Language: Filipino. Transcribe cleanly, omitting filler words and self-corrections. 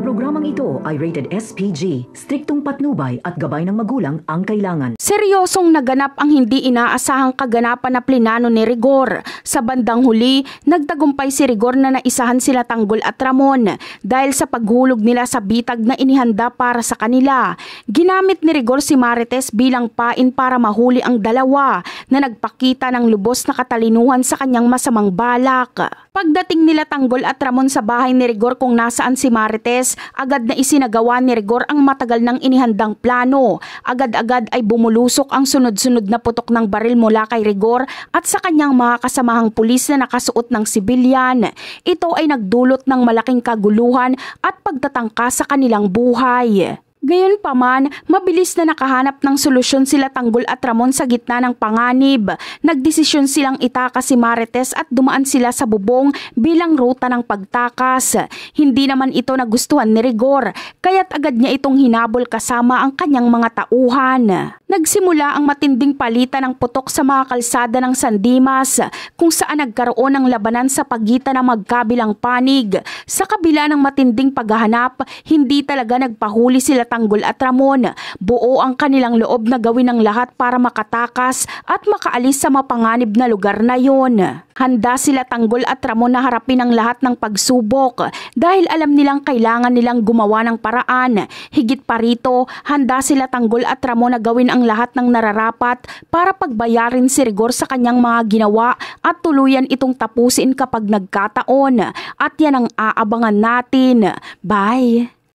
Programang ito ay rated SPG, striktong patnubay at gabay ng magulang ang kailangan. Seryosong naganap ang hindi inaasahang kaganapan na plenano ni Rigor. Sa bandang huli, nagtagumpay si Rigor na naisahan sila Tanggol at Ramon dahil sa paghulog nila sa bitag na inihanda para sa kanila. Ginamit ni Rigor si Marites bilang pain para mahuli ang dalawa na nagpakita ng lubos na katalinuhan sa kanyang masamang balak. Pagdating nila Tanggol at Ramon sa bahay ni Rigor kung nasaan si Marites, agad na isinagawa ni Rigor ang matagal nang inihandang plano. Agad-agad ay bumulusok ang sunod-sunod na putok ng baril mula kay Rigor at sa kanyang mga kasamahang pulis na nakasuot ng sibilyan. Ito ay nagdulot ng malaking kaguluhan at pagtatangka sa kanilang buhay. Gayunpaman, mabilis na nakahanap ng solusyon sila Tanggol at Ramon sa gitna ng panganib. Nagdesisyon silang itakas si Marites at dumaan sila sa bubong bilang ruta ng pagtakas. Hindi naman ito nagustuhan ni Rigor, kaya't agad niya itong hinabol kasama ang kanyang mga tauhan. Nagsimula ang matinding palitan ng putok sa mga kalsada ng San Dimas, kung saan nagkaroon ng labanan sa pagitan ng magkabilang panig. Sa kabila ng matinding paghahanap, hindi talaga nagpahuli sila Tanggol at Ramon. Buo ang kanilang loob na gawin ang lahat para makatakas at makaalis sa mapanganib na lugar na yon. Handa sila Tanggol at Ramon na harapin ang lahat ng pagsubok dahil alam nilang kailangan nilang gumawa ng paraan. Higit pa rito, handa sila Tanggol at Ramon na gawin ang lahat ng nararapat para pagbayarin si Rigor sa kanyang mga ginawa at tuluyan itong tapusin kapag nagkataon. At yan ang aabangan natin. Bye!